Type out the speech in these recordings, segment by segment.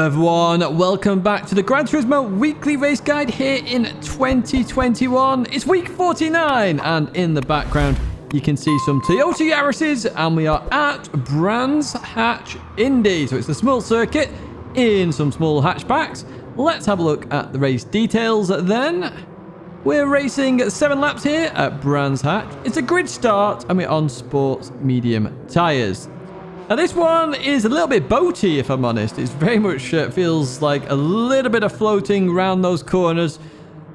Hello everyone, welcome back to the Gran Turismo weekly race guide here in 2021. It's week 49 and in the background you can see some Toyota Yarises and we are at Brands Hatch Indy. So it's a small circuit in some small hatchbacks. Let's have a look at the race details then. We're racing 7 laps here at Brands Hatch. It's a grid start and we're on sports medium tyres. Now this one is a little bit boaty, if I'm honest. It's very much feels like a little bit of floating around those corners.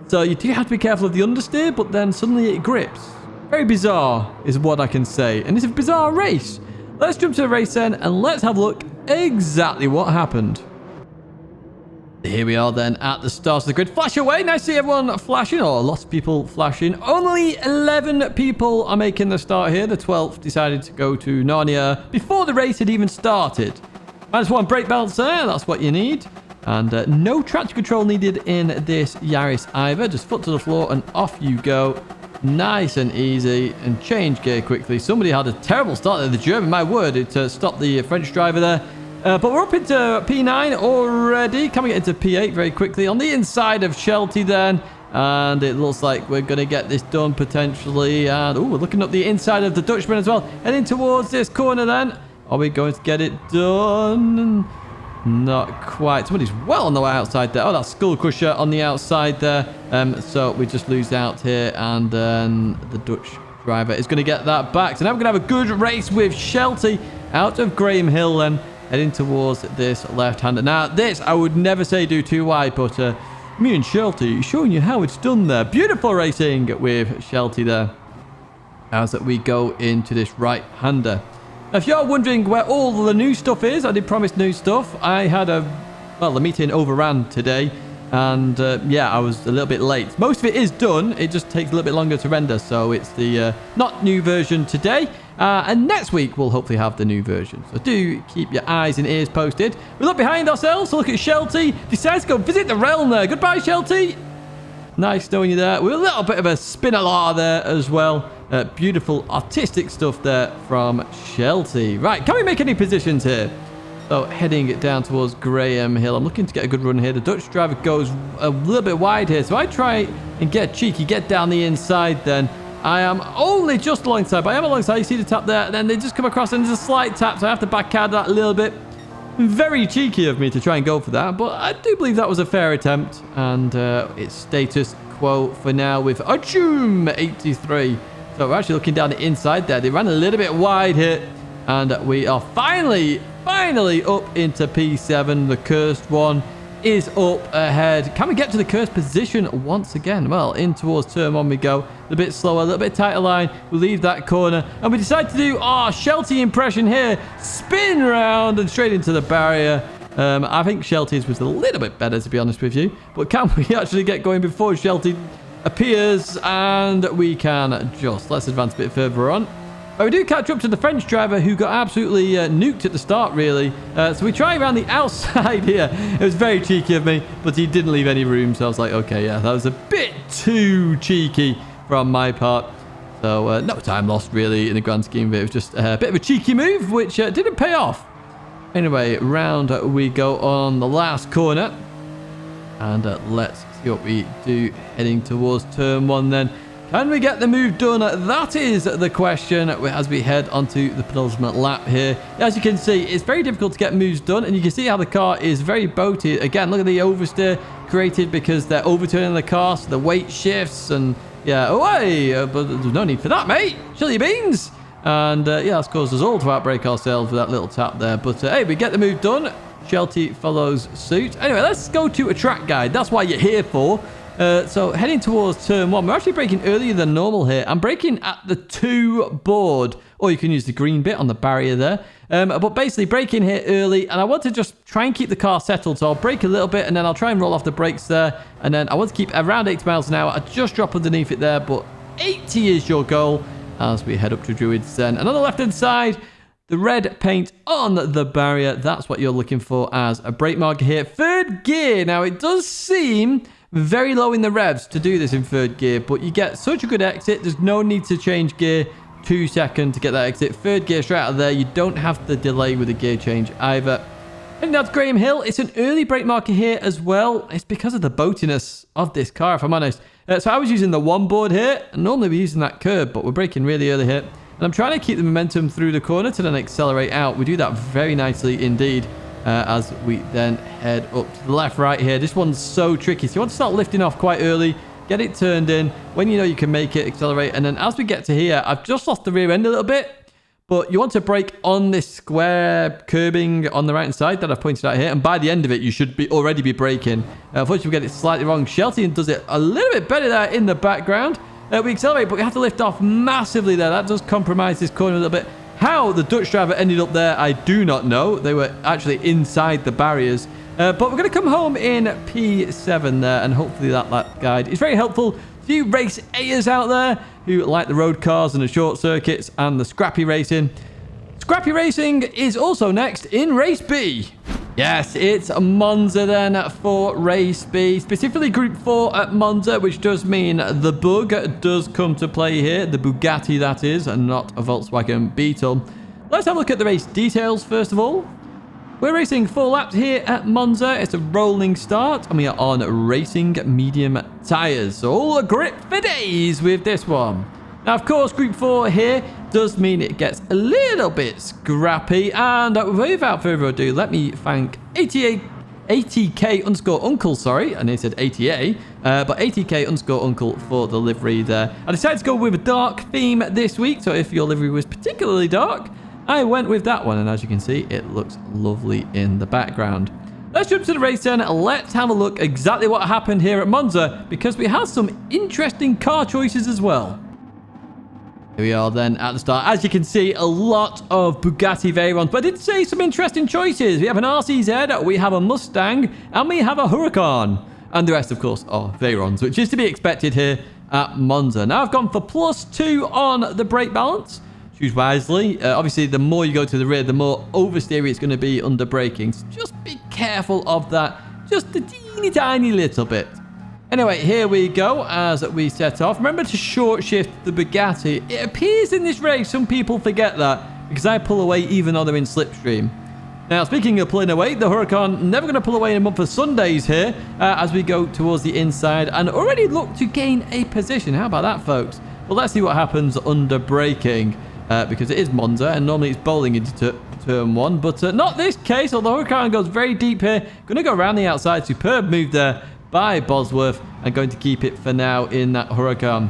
So you do have to be careful of the understeer, but then suddenly it grips. Very bizarre is what I can say. And it's a bizarre race. Let's jump to the race then and let's have a look exactly what happened. Here we are then at the start of the grid. Flash away. Nice to see everyone flashing, or lots of people flashing. Only 11 people are making the start here. The 12th decided to go to Narnia before the race had even started. -1 brake belts there. That's what you need. And no traction control needed in this Yaris either. Just foot to the floor and off you go. Nice and easy. And change gear quickly. Somebody had a terrible start there. The German, my word, it stopped the French driver there. But we're up into P9 already, coming into P8 very quickly on the inside of Shelty then. And it looks like we're going to get this done potentially. And we're looking up the inside of the Dutchman as well. Heading towards this corner then. Are we going to get it done? Not quite. Somebody's well on the way outside there. Oh, that's Skull Crusher on the outside there. So we just lose out here. And then the Dutch driver is going to get that back. So now we're going to have a good race with Shelty out of Graham Hill then. Heading towards this left-hander. Now, this, I would never say do too wide, but me and Shelty showing you how it's done there. Beautiful racing with Shelty there as we go into this right-hander. Now, if you're wondering where all the new stuff is, I did promise new stuff. I had the meeting overran today, and yeah, I was a little bit late. Most of it is done. It just takes a little bit longer to render, so it's the not new version today. And next week, we'll hopefully have the new version. So do keep your eyes and ears posted. We look behind ourselves to look at Shelty. Decides to go visit the realm there. Goodbye, Shelty. Nice knowing you there. With a little bit of a spinalla there as well. Beautiful artistic stuff there from Shelty. Right, can we make any positions here? So heading down towards Graham Hill. I'm looking to get a good run here. The Dutch driver goes a little bit wide here. So I try and get cheeky, get down the inside then. I am only just alongside, but I am alongside. You see the tap there, and then they just come across, and there's a slight tap, so I have to back out that a little bit. Very cheeky of me to try and go for that, but I do believe that was a fair attempt, and it's status quo for now with Achum 83. So we're actually looking down the inside there. They ran a little bit wide here, and we are finally up into P7. The cursed one is up ahead. Can we get to the cursed position once again? Well, in towards turn 1 we go. A bit slower, a little bit tighter line. We leave that corner and we decide to do our Shelty impression here. Spin round and straight into the barrier. I think Shelty's was a little bit better, to be honest with you. But can we actually get going before Shelty appears? And we can just. Let's advance a bit further on. But we do catch up to the French driver who got absolutely nuked at the start, really. So we try around the outside here. It was very cheeky of me, but he didn't leave any room. So I was like, okay, yeah, that was a bit too cheeky from my part. So no time lost, really, in the grand scheme of it. It was just a bit of a cheeky move, which didn't pay off. Anyway, round we go on the last corner. And let's see what we do heading towards turn 1 then. Can we get the move done? That is the question as we head onto the penultimate lap here. As you can see, it's very difficult to get moves done, and you can see how the car is very boaty. Again, look at the oversteer created because they're overturning the car, so the weight shifts, and yeah, away. But there's no need for that, mate. Chill your beans. And yeah, that's caused us all to outbrake ourselves with that little tap there. But hey, we get the move done. Shelty follows suit. Anyway, let's go to a track guide. That's why you're here for. So heading towards turn 1, we're actually braking earlier than normal here. I'm braking at the 2 board, or you can use the green bit on the barrier there. But basically braking here early, and I want to just try and keep the car settled. So I'll brake a little bit, and then I'll try and roll off the brakes there. And then I want to keep around 80 miles an hour. I just drop underneath it there, but 80 is your goal as we head up to Druids then. And on the left-hand side, the red paint on the barrier, that's what you're looking for as a brake marker here. 3rd gear. Now, it does seem very low in the revs to do this in 3rd gear, but you get such a good exit. There's no need to change gear 2 seconds to get that exit. 3rd gear straight out of there. You don't have to delay with the gear change either. Heading down to Graham Hill. It's an early brake marker here as well. It's because of the boatiness of this car, if I'm honest. So I was using the one board here. And normally we're using that curb, but we're braking really early here. And I'm trying to keep the momentum through the corner to then accelerate out. We do that very nicely indeed. As we then head up to the left right here. This one's so tricky. So you want to start lifting off quite early. Get it turned in. When you know you can make it, accelerate. And then as we get to here, I've just lost the rear end a little bit. But you want to brake on this square curbing on the right-hand side that I've pointed out here. And by the end of it, you should already be braking. Unfortunately, we get it slightly wrong. Shelton does it a little bit better there in the background. We accelerate, but we have to lift off massively there. That does compromise this corner a little bit. How the Dutch driver ended up there, I do not know. They were actually inside the barriers. But we're going to come home in P7 there, and hopefully that lap guide is very helpful to you race Ayers out there who like the road cars and the short circuits and the scrappy racing. Scrappy racing is also next in Race B. Yes, it's Monza then for Race B, specifically Group 4 at Monza, which does mean the bug does come to play here. The Bugatti, that is, and not a Volkswagen Beetle. Let's have a look at the race details first of all. We're racing 4 laps here at Monza. It's a rolling start, and we are on racing medium tyres. So all a grip for days with this one. Now, of course, Group 4 here does mean it gets a little bit scrappy. And without further ado, let me thank ATK underscore uncle, sorry. And they said ATA, but ATK underscore uncle for the livery there. I decided to go with a dark theme this week. So if your livery was particularly dark, I went with that one. And as you can see, it looks lovely in the background. Let's jump to the race then. Let's have a look exactly what happened here at Monza, because we have some interesting car choices as well. Here we are then at the start. As you can see, a lot of Bugatti Veyrons, but I did say some interesting choices. We have an RCZ, we have a Mustang, and we have a Huracan. And the rest, of course, are Veyrons, which is to be expected here at Monza. Now, I've gone for +2 on the brake balance. Choose wisely. Obviously, the more you go to the rear, the more oversteery it's going to be under braking. So just be careful of that. Just a teeny tiny little bit. Anyway, here we go as we set off. Remember to short shift the Bugatti. It appears in this race some people forget that because I pull away even though they're in slipstream. Now, speaking of pulling away, the Huracan never going to pull away in a month of Sundays here as we go towards the inside and already look to gain a position. How about that, folks? Well, let's see what happens under braking because it is Monza and normally it's bowling into turn 1, but not this case. Although the Huracan goes very deep here. Going to go around the outside. Superb move there by Bosworth, and going to keep it for now in that Huracan.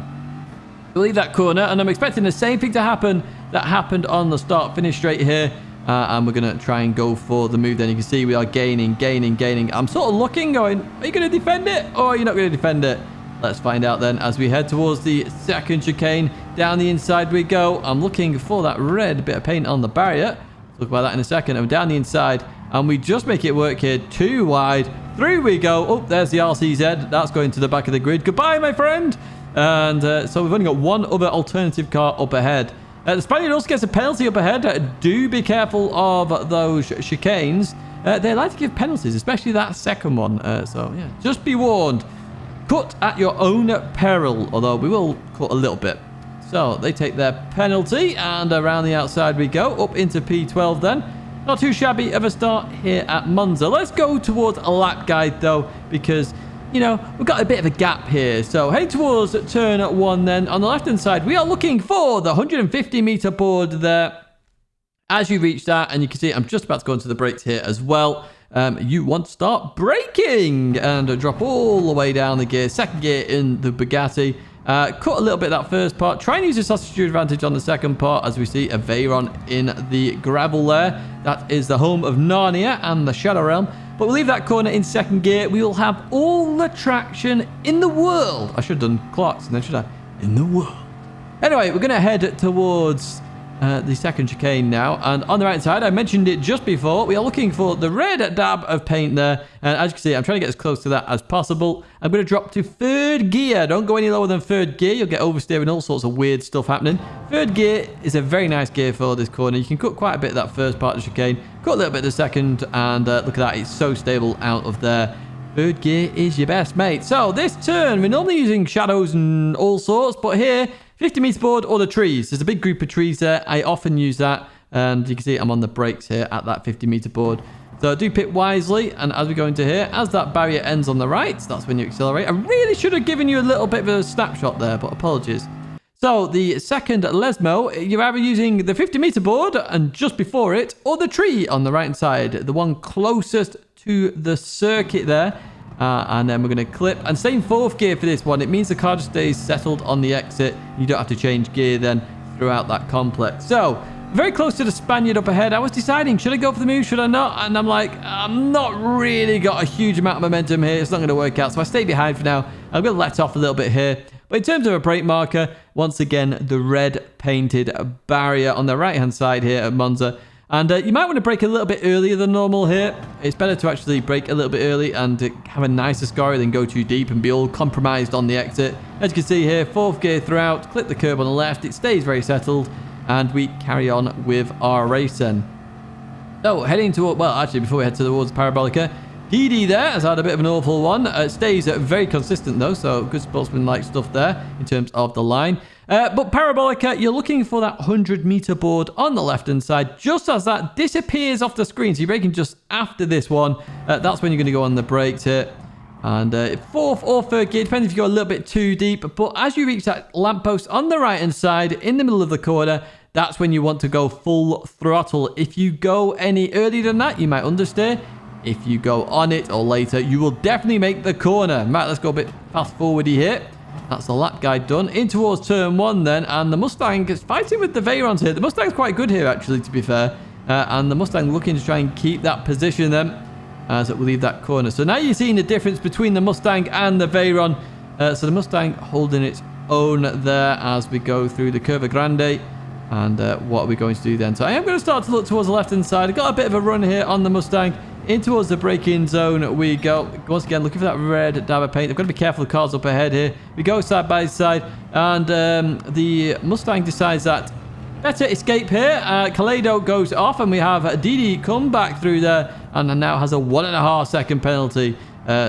We'll leave that corner, and I'm expecting the same thing to happen that happened on the start-finish straight here, and we're going to try and go for the move. Then you can see we are gaining. I'm sort of looking, going, are you going to defend it, or are you not going to defend it? Let's find out then as we head towards the second chicane. Down the inside we go. I'm looking for that red bit of paint on the barrier. Talk about that in a second. I'm down the inside, and we just make it work here. Too wide. Through we go. Oh, there's the RCZ. That's going to the back of the grid. Goodbye, my friend. And so we've only got one other alternative car up ahead. The Spaniard also gets a penalty up ahead. Do be careful of those chicanes. They like to give penalties, especially that second one. So, yeah, just be warned. Cut at your own peril, although we will cut a little bit. So they take their penalty, and around the outside we go. Up into P12 then. Not too shabby of a start here at Monza. Let's go towards a lap guide, though, because, you know, we've got a bit of a gap here. So head towards turn 1 then. On the left-hand side, we are looking for the 150-meter board there. As you reach that, and you can see I'm just about to go into the brakes here as well. You want to start braking and drop all the way down the gear. Second gear in the Bugatti. Cut a little bit of that first part. Try and use the sausage advantage on the second part as we see a Veyron in the gravel there. That is the home of Narnia and the Shadow Realm. But we'll leave that corner in second gear. We will have all the traction in the world. I should have done Clarkson then, should I? In the world. Anyway, we're going to head towards the second chicane now. And on the right side, I mentioned it just before, we are looking for the red dab of paint there. And as you can see, I'm trying to get as close to that as possible. I'm going to drop to third gear. Don't go any lower than third gear. You'll get oversteer and all sorts of weird stuff happening. Third gear is a very nice gear for this corner. You can cut quite a bit of that first part of the chicane. Cut a little bit of the second. And look at that. It's so stable out of there. Third gear is your best, mate. So this turn, we're normally using shadows and all sorts. But here, 50-meter board or the trees. There's a big group of trees there. I often use that. And you can see I'm on the brakes here at that 50-meter board. So So do pit wisely, and as we go into here, as that barrier ends on the right, that's when you accelerate. I really should have given you a little bit of a snapshot there, but apologies. So the second Lesmo, you're either using the 50-meter board and just before it, or the tree on the right-hand side, the one closest to the circuit there. And then we're going to clip and stay in 4th gear for this one. It means the car just stays settled on the exit. You don't have to change gear then throughout that complex. So very close to the Spaniard up ahead. I was deciding, should I go for the move, should I not? And I'm like, I'm not really got a huge amount of momentum here. It's not going to work out. So I stay behind for now. I'm going to let off a little bit here. But in terms of a brake marker, once again, the red painted barrier on the right-hand side here at Monza. And you might want to brake a little bit earlier than normal here. It's better to actually brake a little bit early and have a nicer score than go too deep and be all compromised on the exit. As you can see here, 4th gear throughout, clip the curb on the left. It stays very settled, and we carry on with our race then. So heading toward, well, actually, before we head towards Parabolica, Tidgney there has had a bit of an awful one. Stays very consistent though, so good sportsman-like stuff there in terms of the line. But Parabolica, you're looking for that 100-meter board on the left-hand side. Just as that disappears off the screen, so you're braking just after this one. That's when you're going to go on the brakes here. And 4th or 3rd gear, depending if you go a little bit too deep. But as you reach that lamppost on the right-hand side, in the middle of the corner, that's when you want to go full throttle. If you go any earlier than that, you might understeer. If you go on it or later, you will definitely make the corner. Right, let's go a bit fast forwardy here. That's the lap guide done. In towards turn 1 then. And the Mustang is fighting with the Veyrons here. The Mustang's quite good here, actually, to be fair. And the Mustang looking to try and keep that position then as it will leave that corner. So now you're seeing the difference between the Mustang and the Veyron. So the Mustang holding its own there as we go through the Curva Grande. And what are we going to do then? So I am going to start to look towards the left-hand side. I've got a bit of a run here on the Mustang. In towards the braking zone we go. Once again, looking for that red dab of paint. I've got to be careful of cars up ahead here. We go side by side. And the Mustang decides that better escape here. Kaleido goes off. And we have Tidgney come back through there. And now has a 1.5 second penalty.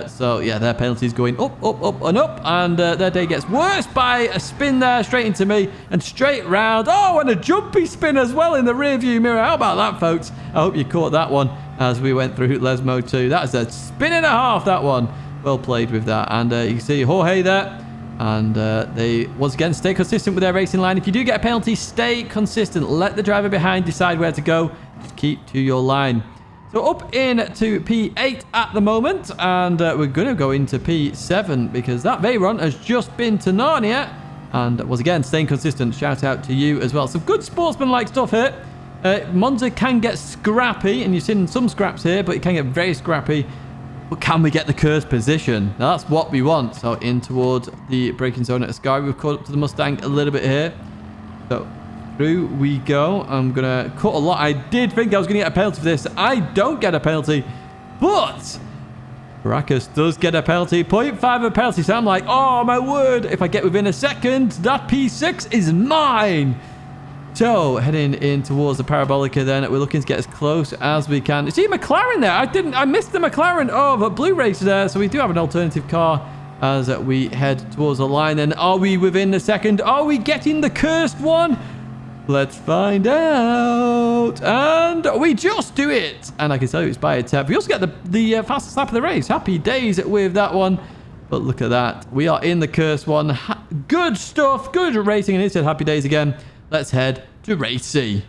So, yeah, their penalty is going up, up, up, and up. And their day gets worse by a spin there straight into me. And straight round. Oh, and a jumpy spin as well in the rear view mirror. How about that, folks? I hope you caught that one as we went through Lesmo 2. That is a spin and a half, that one. Well played with that. And you can see Jorge there. And they, once again, stay consistent with their racing line. If you do get a penalty, stay consistent. Let the driver behind decide where to go. Just keep to your line. So up into P8 at the moment. And we're going to go into P7 because that Veyron has just been to Narnia. And once again, staying consistent. Shout out to you as well. Some good sportsman-like stuff here. Monza can get scrappy, and you've seen some scraps here, but it can get very scrappy. But can we get the cursed position? Now, that's what we want. So in towards the braking zone at Ascari. We've caught up to the Mustang a little bit here. So through we go. I'm going to cut a lot. I did think I was going to get a penalty for this. I don't get a penalty, but Baracus does get a penalty. 0.5 of a penalty. So I'm like, oh my word. If I get within a second, that P6 is mine. So, heading in towards the Parabolica then, we're looking to get as close as we can. You see McLaren there? I missed the McLaren of a blue racer there, so we do have an alternative car as we head towards the line. Then, are we within the second? Are we getting the cursed one? Let's find out. And we just do it. And I can tell you it's by a tap. We also get the fastest lap of the race. Happy days with that one. But look at that. We are in the cursed one. Good stuff. Good racing. And it said happy days again. Let's head to race C.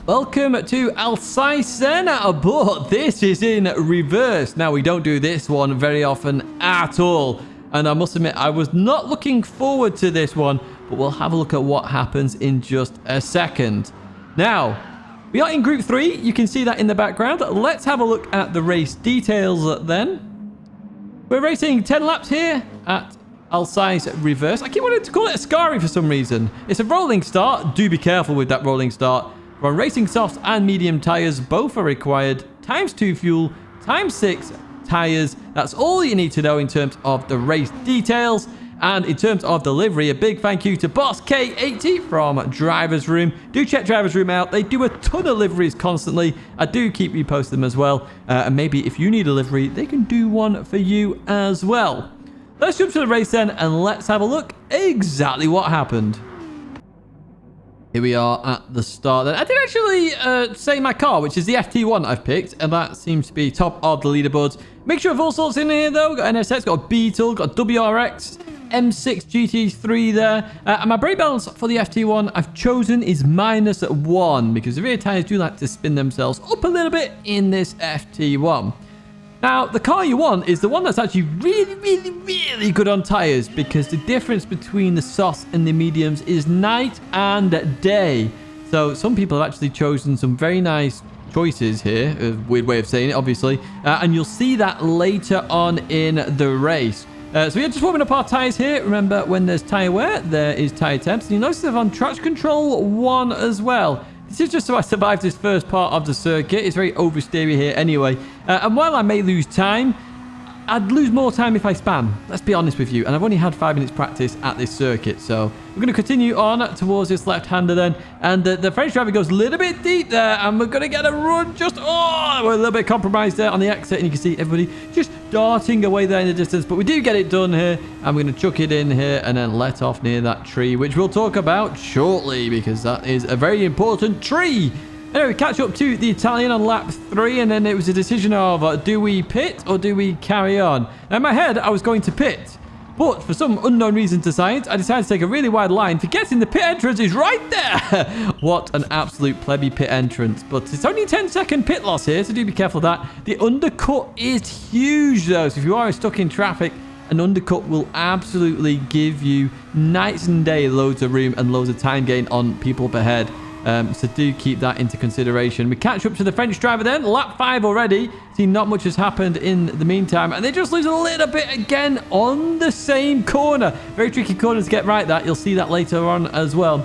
Welcome to Alsace then, but this is in reverse. Now, we don't do this one very often at all. And I must admit, I was not looking forward to this one, but we'll have a look at what happens in just a second. Now, we are in Group 3. You can see that in the background. Let's have a look at the race details then. We're racing 10 laps here at Alsace reverse. I keep wanting to call it a Ascari for some reason. It's a rolling start. Do be careful with that rolling start. We're on racing softs and medium tires. Both are required. ×2 fuel, ×6 tires. That's all you need to know in terms of the race details. And in terms of delivery, a big thank you to Boss K80 from Driver's Room. Do check Driver's Room out. They do a ton of liveries constantly. I do keep reposting them as well. And maybe if you need a livery, they can do one for you as well. Let's jump to the race then, and let's have a look exactly what happened. Here we are at the start. Then I did actually say my car, which is the FT1 I've picked, and that seems to be top of the leaderboards. Mixture of all sorts in here, though. Got NSX, got a Beetle, got a WRX, M6 GT3 there. And my brake balance for the FT1 I've chosen is -1 because the rear tyres do like to spin themselves up a little bit in this FT1. Now, the car you want is the one that's actually really good on tyres because the difference between the softs and the mediums is night and day. So some people have actually chosen some very nice choices here. A weird way of saying it, obviously. And you'll see that later on in the race. So we're just warming up our tyres here. Remember, when there's tyre wear, there is tyre temps. And you notice they're on traction control 1 as well. This is just so I survive this first part of the circuit. It's very oversteery here anyway. And while I may lose time, I'd lose more time if I spam. Let's be honest with you. And I've only had 5 minutes practice at this circuit. So we're going to continue on towards this left-hander then. And the French driver goes a little bit deep there. And we're going to get a run just... Oh, we're a little bit compromised there on the exit. And you can see everybody just darting away there in the distance. But we do get it done here. And we're going to chuck it in here and then let off near that tree, which we'll talk about shortly because that is a very important tree. Anyway, we catch up to the Italian on lap 3, and then it was a decision of do we pit or do we carry on? Now, in my head, I was going to pit, but for some unknown reason to science, I decided to take a really wide line, forgetting the pit entrance is right there. What an absolute plebby pit entrance, but it's only a 10-second pit loss here, so do be careful of that. The undercut is huge, though, so if you are stuck in traffic, an undercut will absolutely give you nights and day loads of room and loads of time gain on people up ahead. So do keep that into consideration. We catch up to the French driver then. Lap 5 already. See, not much has happened in the meantime. And they just lose a little bit again on the same corner. Very tricky corner to get right that. You'll see that later on as well.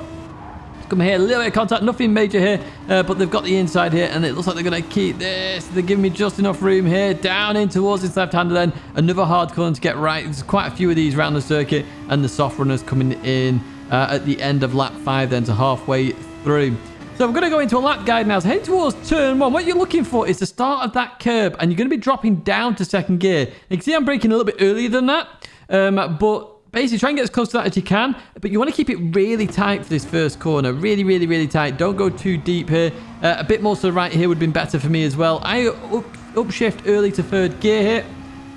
Let's come here. A little bit of contact. Nothing major here. But they've got the inside here. And it looks like they're going to keep this. They're giving me just enough room here. Down in towards this left-hander then. Another hard corner to get right. There's quite a few of these around the circuit. And the soft runners coming in at the end of lap 5 then to halfway through. So we're going to go into a lap guide now. So heading towards turn 1. What you're looking for is the start of that curb, and you're going to be dropping down to second gear. You can see I'm braking a little bit earlier than that, but basically try and get as close to that as you can. But you want to keep it really tight for this first corner. Really tight. Don't go too deep here. A bit more to the right here would have been better for me as well. I upshift early to third gear here.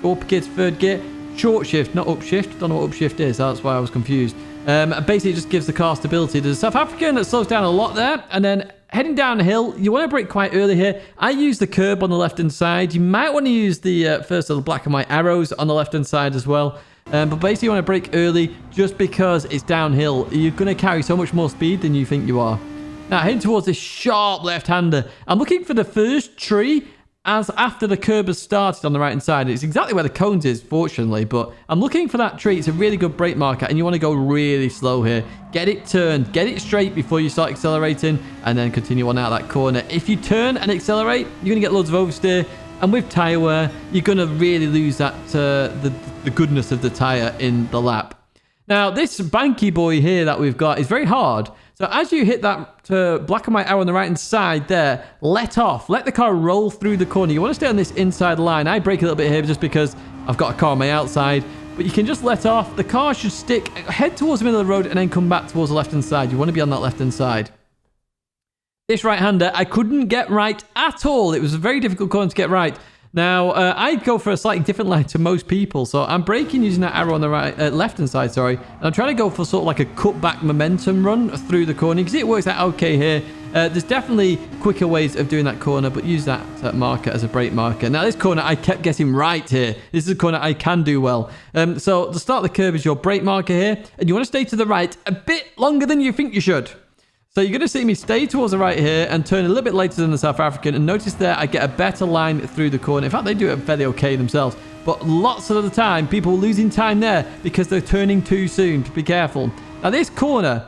Up gear to third gear. Short shift, not upshift. Don't know what upshift is. That's why I was confused. Basically, it just gives the car stability. There's a South African that slows down a lot there. And then heading down the hill, you want to brake quite early here. I use the curb on the left-hand side. You might want to use the first little black and white arrows on the left-hand side as well. But basically, you want to brake early just because it's downhill. You're going to carry so much more speed than you think you are. Now, heading towards this sharp left-hander. I'm looking for the first tree as after the curb has started on the right-hand side. It's exactly where the cones is, fortunately, but I'm looking for that tree. It's a really good brake marker, and you want to go really slow here. Get it turned, get it straight before you start accelerating, and then continue on out that corner. If you turn and accelerate, you're going to get loads of oversteer, and with tyre wear, you're going to really lose that the goodness of the tyre in the lap. Now, this banky boy here that we've got is very hard. So as you hit that black and white arrow on the right-hand side there, let off. Let the car roll through the corner. You want to stay on this inside line. I brake a little bit here just because I've got a car on my outside. But you can just let off. The car should stick, head towards the middle of the road and then come back towards the left-hand side. You want to be on that left-hand side. This right-hander, I couldn't get right at all. It was a very difficult corner to get right. Now, I'd go for a slightly different line to most people. So I'm braking using that arrow on the right, left-hand side, sorry. And I'm trying to go for sort of like a cut-back momentum run through the corner. You can see it works out okay here. There's definitely quicker ways of doing that corner, but use that marker as a brake marker. Now, this corner, I kept getting right here. This is a corner I can do well. So the start of the curve is your brake marker here. And you want to stay to the right a bit longer than you think you should. So you're going to see me stay towards the right here and turn a little bit later than the South African. And notice there, I get a better line through the corner. In fact, they do it fairly okay themselves. But lots of the time, people are losing time there because they're turning too soon. Be careful. Now, this corner,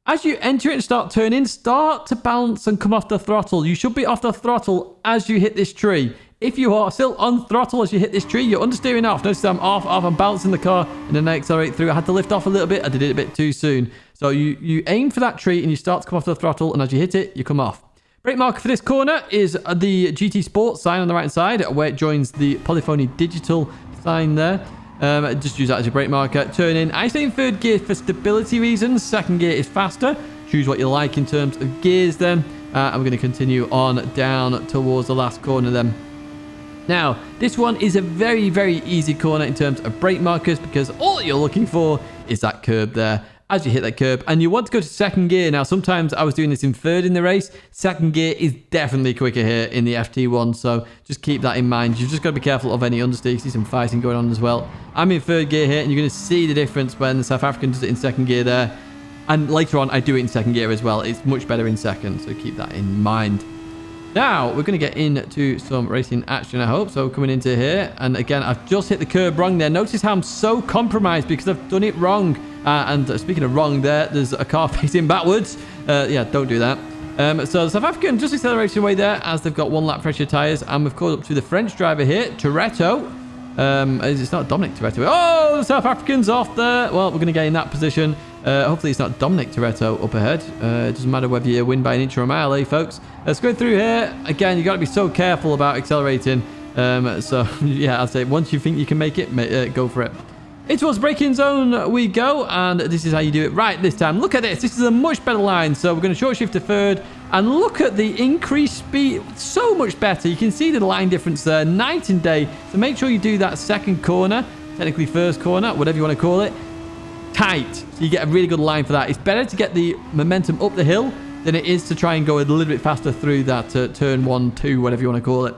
as you enter it and start turning, start to bounce and come off the throttle. You should be off the throttle as you hit this tree. If you are still on throttle as you hit this tree, you're understeering off. Notice I'm off, I'm bouncing the car, and then I accelerate through. I had to lift off a little bit. I did it a bit too soon. So you aim for that tree, and you start to come off the throttle, and as you hit it, you come off. Brake marker for this corner is the GT Sport sign on the right side, where it joins the Polyphony Digital sign there. Just use that as your brake marker. Turn in. I stay in third gear for stability reasons. Second gear is faster. Choose what you like in terms of gears then. And we're going to continue on down towards the last corner then. Now, this one is a very, very easy corner in terms of brake markers because all you're looking for is that curb there as you hit that curb. And you want to go to second gear. Now, sometimes I was doing this in third in the race. Second gear is definitely quicker here in the FT1. So just keep that in mind. You've just got to be careful of any understeer. You see some fighting going on as well. I'm in third gear here, and you're going to see the difference when the South African does it in second gear there. And later on, I do it in second gear as well. It's much better in second, so keep that in mind. Now, we're going to get into some racing action, I hope. So, coming into here. And again, I've just hit the curb wrong there. Notice how I'm so compromised because I've done it wrong. And speaking of wrong there, there's a car facing backwards. Yeah, don't do that. So, the South African just accelerating away there as they've got one lap fresher tyres. And we've caught up to the French driver here, Toretto. It's not Dominic Toretto. Oh, the South African's off there. Well, we're going to get in that position. Hopefully it's not Dominic Toretto up ahead. It doesn't matter whether you win by an inch or a mile, eh, folks? Let's go through here. Again, you got to be so careful about accelerating. So, yeah, I'd say once you think you can make it, go for it. Into towards braking zone we go, and this is how you do it right this time. Look at this. This is a much better line. So we're going to short shift to third, and look at the increased speed. So much better. You can see the line difference there, night and day. So make sure you do that second corner, technically first corner, whatever you want to call it, tight. So you get a really good line for that. It's better to get the momentum up the hill than it is to try and go a little bit faster through that turn 1, 2, whatever you want to call it.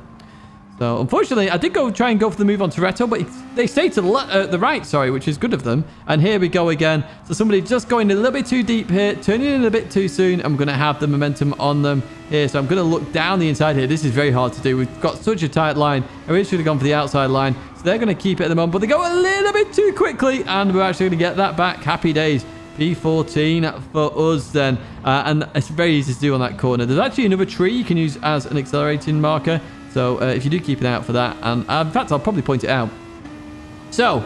So, unfortunately, I did try and go for the move on Toretto, but they stayed to the right, sorry, which is good of them. And here we go again. So, somebody just going a little bit too deep here, turning in a bit too soon. I'm going to have the momentum on them here. So, I'm going to look down the inside here. This is very hard to do. We've got such a tight line. I really should have gone for the outside line. So, they're going to keep it at the moment, but they go a little bit too quickly, and we're actually going to get that back. Happy days. P14 for us then. And it's very easy to do on that corner. There's actually another tree you can use as an accelerating marker. So if you do keep an eye out for that, and in fact, I'll probably point it out. So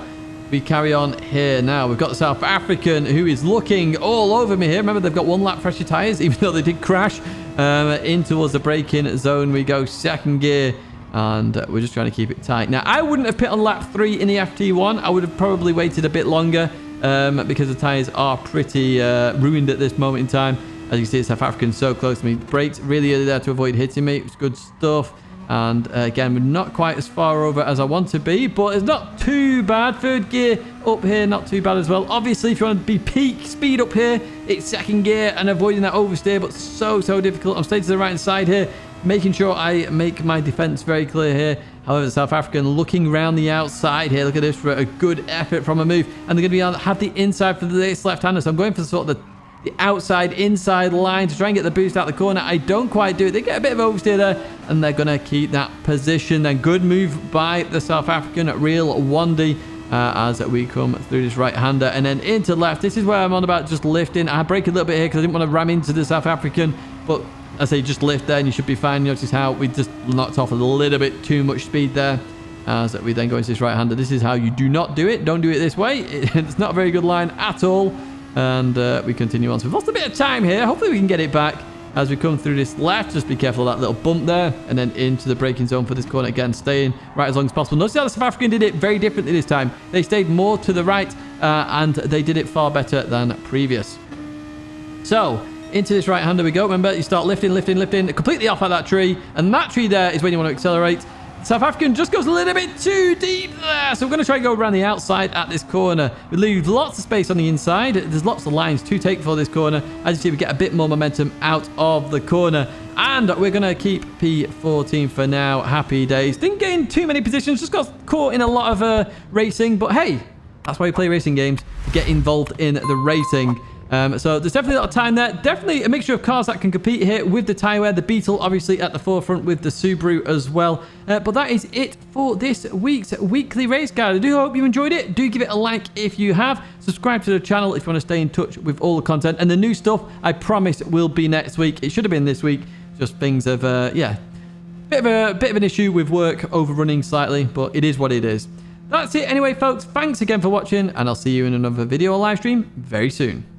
we carry on here now. We've got the South African who is looking all over me here. Remember, they've got one lap fresher tyres, even though they did crash. In towards the braking zone we go, second gear, and we're just trying to keep it tight. Now, I wouldn't have pit on lap 3 in the FT1. I would have probably waited a bit longer because the tyres are pretty ruined at this moment in time. As you can see, the South African's so close to me. Braked really early there to avoid hitting me. It's good stuff. And again, we're not quite as far over as I want to be, but it's not too bad. Third gear up here, not too bad as well. Obviously, if you want to be peak speed up here, it's second gear and avoiding that oversteer, but so difficult. I'm staying to the right hand side here, making sure I make my defense very clear here. However, the South African looking around the outside here. Look at this for a good effort from a move. And they're going to have the inside for this left-hander. So I'm going for sort of the outside inside line to try and get the boost out the corner. I don't quite do it. They get a bit of oversteer there, and they're going to keep that position. Then good move by the South African, real Wandy, as we come through this right-hander and then into left. This is where I'm on about just lifting. I brake a little bit here because I didn't want to ram into the South African, but I say just lift there and you should be fine. Notice how we just knocked off a little bit too much speed there as we then go into this right-hander. This is how you do not do it. Don't do it this way. It's not a very good line at all. And we continue on. So we've lost a bit of time here. Hopefully we can get it back as we come through this left. Just be careful of that little bump there. And then into the braking zone for this corner again. Staying right as long as possible. Notice how the South African did it very differently this time. They stayed more to the right. And they did it far better than previous. So into this right-hander we go. Remember, you start lifting. Completely off at that tree. And that tree there is when you want to accelerate. South African just goes a little bit too deep there. So we're going to try and go around the outside at this corner. We leave lots of space on the inside. There's lots of lines to take for this corner. As you see, we get a bit more momentum out of the corner. And we're going to keep P14 for now. Happy days. Didn't gain too many positions. Just got caught in a lot of racing. But hey, that's why we play racing games. To get involved in the racing. So there's definitely a lot of time there. Definitely a mixture of cars that can compete here with the tyre wear. The Beetle obviously at the forefront with the Subaru as well. But that is it for this week's weekly race guide. I do hope you enjoyed it. Do give it a like if you have. Subscribe to the channel if you want to stay in touch with all the content. And the new stuff, I promise, will be next week. It should have been this week. Just things of, yeah, bit of an issue with work overrunning slightly. But it is what it is. That's it anyway, folks. Thanks again for watching. And I'll see you in another video or live stream very soon.